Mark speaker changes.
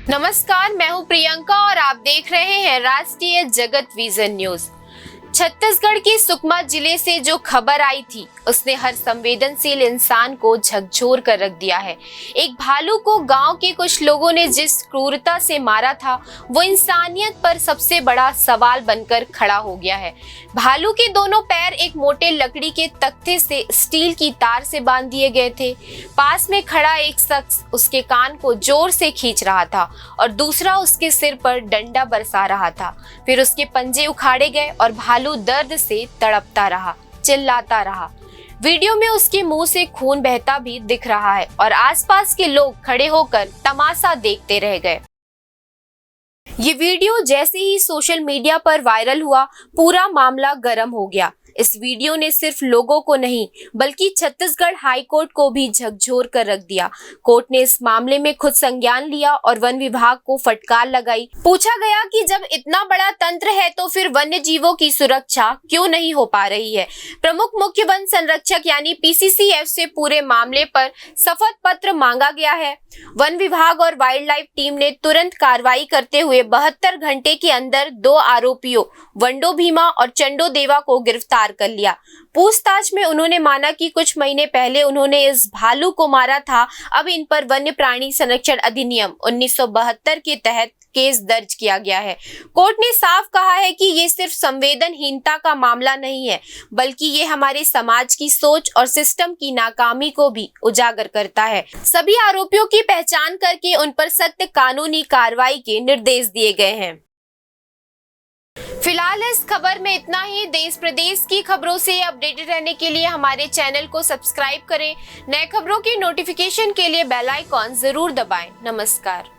Speaker 1: नमस्कार, मैं हूं प्रियंका और आप देख रहे हैं राष्ट्रीय जगत विजन न्यूज। छत्तीसगढ़ के सुकमा जिले से जो खबर आई थी उसने हर संवेदनशील इंसान को झकझोर कर रख दिया है। एक भालू को गांव के कुछ लोगों ने जिस क्रूरता से मारा था वो इंसानियत पर सबसे बड़ा सवाल बनकर खड़ा हो गया है। भालू के दोनों पैर एक मोटे लकड़ी के तख्ते से स्टील की तार से बांध दिए गए थे। पास में खड़ा एक शख्स उसके कान को जोर से खींच रहा था और दूसरा उसके सिर पर डंडा बरसा रहा था। फिर उसके पंजे उखाड़े गए और भालू दर्द से तड़पता रहा, चिल्लाता रहा। वीडियो में उसके मुंह से खून बहता भी दिख रहा है और आसपास के लोग खड़े होकर तमाशा देखते रह गए। ये वीडियो जैसे ही सोशल मीडिया पर वायरल हुआ, पूरा मामला गर्म हो गया। इस वीडियो ने सिर्फ लोगों को नहीं बल्कि छत्तीसगढ़ हाई कोर्ट को भी झकझोर कर रख दिया। कोर्ट ने इस मामले में खुद संज्ञान लिया और वन विभाग को फटकार लगाई। पूछा गया कि जब इतना बड़ा तंत्र है तो फिर वन्य जीवों की सुरक्षा क्यों नहीं हो पा रही है। प्रमुख मुख्य वन संरक्षक यानी PCCF से पूरे मामले पर शपथ पत्र मांगा गया है। वन विभाग और वाइल्ड लाइफ टीम ने तुरंत कार्रवाई करते हुए 72 घंटे के अंदर 2 आरोपियों वंडो भीमा और चंडो देवा को गिरफ्तार कर लिया। पूछताछ में उन्होंने माना कि कुछ महीने पहले उन्होंने इस भालू को मारा था। अब इन पर वन्य प्राणी संरक्षण अधिनियम 1972 के तहत केस दर्ज किया गया है। कोर्ट ने साफ कहा है कि ये सिर्फ संवेदनहीनता का मामला नहीं है बल्कि ये हमारे समाज की सोच और सिस्टम की नाकामी को भी उजागर करता है। सभी आरोपियों की पहचान करके उन पर सख्त कानूनी कार्रवाई के निर्देश दिए गए हैं। फिलहाल इस खबर में इतना ही। देश प्रदेश की खबरों से अपडेटेड रहने के लिए हमारे चैनल को सब्सक्राइब करें। नए खबरों की नोटिफिकेशन के लिए बेल आइकॉन जरूर दबाएं। नमस्कार।